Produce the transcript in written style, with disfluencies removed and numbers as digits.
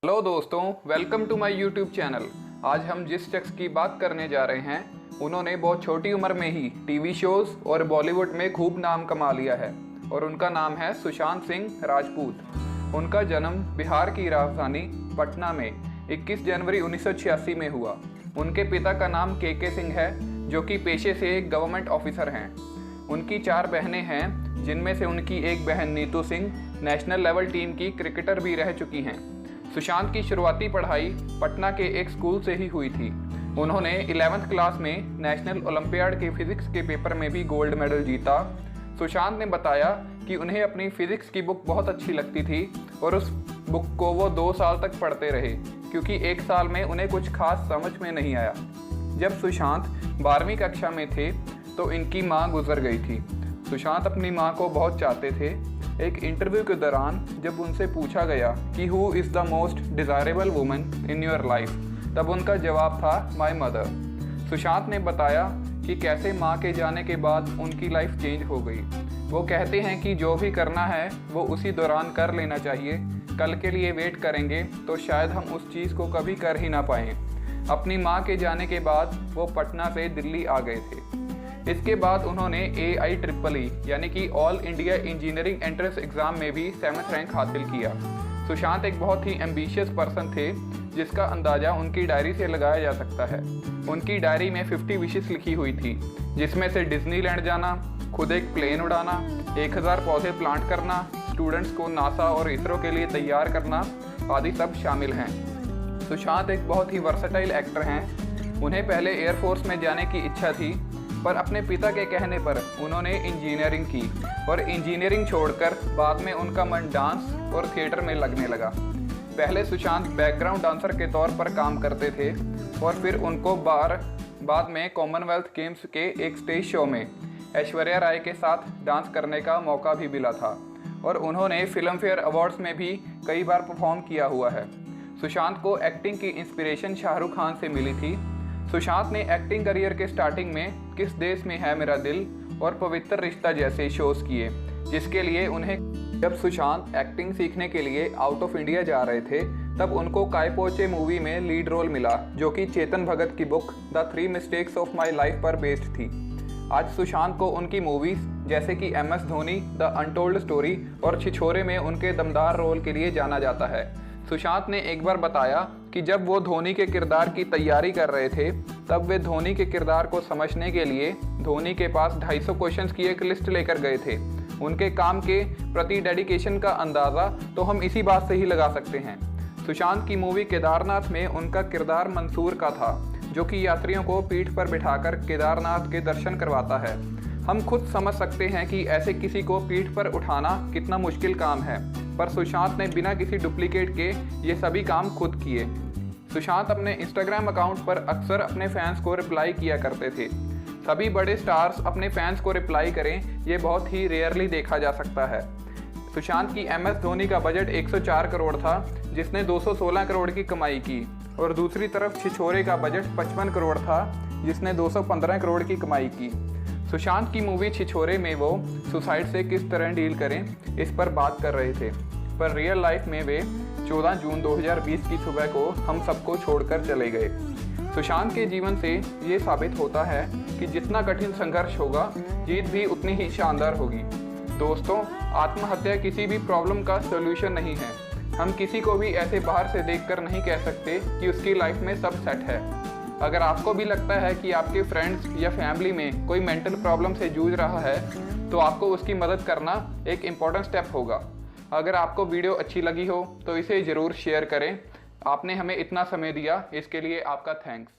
Hello दोस्तों, welcome to my YouTube channel. आज हम जिस शख्स की बात करने जा रहे हैं उन्होंने बहुत छोटी उम्र में ही टीवी शोज़ और बॉलीवुड में खूब नाम कमा लिया है और उनका नाम है सुशांत सिंह राजपूत। उनका जन्म बिहार की राजधानी पटना में 21 जनवरी 1986 में हुआ। उनके पिता का नाम के सिंह है जो कि पेशे से एक गवर्नमेंट ऑफिसर हैं। उनकी 4 बहनें हैं जिनमें से उनकी एक बहन Neetu Singh national level team की क्रिकेटर भी रह चुकी हैं। सुशांत की शुरुआती पढ़ाई पटना के एक स्कूल से ही हुई थी। उन्होंने 11th क्लास में नेशनल ओलंपियाड के फिजिक्स के पेपर में भी गोल्ड मेडल जीता। सुशांत ने बताया कि उन्हें अपनी फिजिक्स की बुक बहुत अच्छी लगती थी और उस बुक को वो 2 साल तक पढ़ते रहे क्योंकि 1 साल में उन्हें कुछ खास समझ में नहीं आया। जब सुशांत 12वीं कक्षा में थे तो इनकी माँ गुजर गई थी। सुशांत अपनी माँ को बहुत चाहते थे। एक इंटरव्यू के दौरान जब उनसे पूछा गया कि who is the most desirable woman in your life, तब उनका जवाब था माय मदर। सुशांत ने बताया कि कैसे माँ के जाने के बाद उनकी लाइफ चेंज हो गई। वो कहते हैं कि जो भी करना है वो उसी दौरान कर लेना चाहिए। कल के लिए वेट करेंगे तो शायद हम उस चीज़ को कभी कर ही ना पाएँ। अपनी माँ के जाने के बाद वो पटना से दिल्ली आ गए थे। इसके बाद उन्होंने AIEEE यानी कि all India engineering entrance exam में भी 7th रैंक हासिल किया। सुशांत एक बहुत ही एम्बिशियस पर्सन थे जिसका अंदाज़ा उनकी डायरी से लगाया जा सकता है। उनकी डायरी में 50 विशेस लिखी हुई थी जिसमें से डिज्नीलैंड जाना, खुद एक प्लेन उड़ाना, 1000 पौधे प्लांट करना, स्टूडेंट्स को नासा और इसरो के लिए तैयार करना आदि सब शामिल हैं। सुशांत एक बहुत ही वर्सटाइल एक्टर हैं। उन्हें पहले एयरफोर्स में जाने की इच्छा थी पर अपने पिता के कहने पर उन्होंने इंजीनियरिंग की और इंजीनियरिंग छोड़कर बाद में उनका मन डांस और थिएटर में लगने लगा। पहले सुशांत बैकग्राउंड डांसर के तौर पर काम करते थे और फिर उनको बाद में कॉमनवेल्थ गेम्स के एक स्टेज शो में ऐश्वर्या राय के साथ डांस करने का मौका भी मिला था और उन्होंने फिल्म फेयर अवार्ड्स में भी कई बार परफॉर्म किया हुआ है। सुशांत को एक्टिंग की इंस्पिरेशन शाहरुख खान से मिली थी। सुशांत ने एक्टिंग करियर के स्टार्टिंग में किस देश में है मेरा दिल और पवित्र रिश्ता जैसे शोज किए, जिसके लिए उन्हें जब सुशांत एक्टिंग सीखने के लिए आउट ऑफ इंडिया जा रहे थे तब उनको काय पोचे मूवी में लीड रोल मिला जो कि चेतन भगत की book the 3 mistakes of my life पर बेस्ड थी। आज सुशांत को उनकी मूवीज जैसे कि MS Dhoni, the untold story और छिछोरे में उनके दमदार रोल के लिए जाना जाता है। सुशांत ने एक बार बताया कि जब वो धोनी के किरदार की तैयारी कर रहे थे तब वे धोनी के किरदार को समझने के लिए धोनी के पास 250 क्वेश्चंस की एक लिस्ट लेकर गए थे। उनके काम के प्रति डेडिकेशन का अंदाज़ा तो हम इसी बात से ही लगा सकते हैं। सुशांत की मूवी केदारनाथ में उनका किरदार मंसूर का था जो कि यात्रियों को पीठ पर बिठाकर केदारनाथ के दर्शन करवाता है। हम खुद समझ सकते हैं कि ऐसे किसी को पीठ पर उठाना कितना मुश्किल काम है, पर सुशांत ने बिना किसी डुप्लीकेट के ये सभी काम खुद किए। सुशांत अपने इंस्टाग्राम अकाउंट पर अक्सर अपने फैंस को रिप्लाई किया करते थे। सभी बड़े स्टार्स अपने फैंस को रिप्लाई करें ये बहुत ही रेयरली देखा जा सकता है। सुशांत की MS धोनी का बजट 104 करोड़ था जिसने 216 करोड़ की कमाई की और दूसरी तरफ छिछोरे का बजट 55 करोड़ था जिसने 215 करोड़ की कमाई की। सुशांत की मूवी छिछोरे में वो सुसाइड से किस तरह डील करें इस पर बात कर रहे थे, पर रियल लाइफ में वे 14 जून 2020 की सुबह को हम सबको छोड़कर चले गए। सुशांत के जीवन से ये साबित होता है कि जितना कठिन संघर्ष होगा जीत भी उतनी ही शानदार होगी। दोस्तों, आत्महत्या किसी भी प्रॉब्लम का सॉल्यूशन नहीं है। हम किसी को भी ऐसे बाहर से देखकर नहीं कह सकते कि उसकी लाइफ में सब सेट है। अगर आपको भी लगता है कि आपके फ्रेंड्स या फैमिली में कोई मेंटल प्रॉब्लम से जूझ रहा है तो आपको उसकी मदद करना एक इम्पॉर्टेंट स्टेप होगा। अगर आपको वीडियो अच्छी लगी हो तो इसे ज़रूर शेयर करें। आपने हमें इतना समय दिया इसके लिए आपका थैंक्स।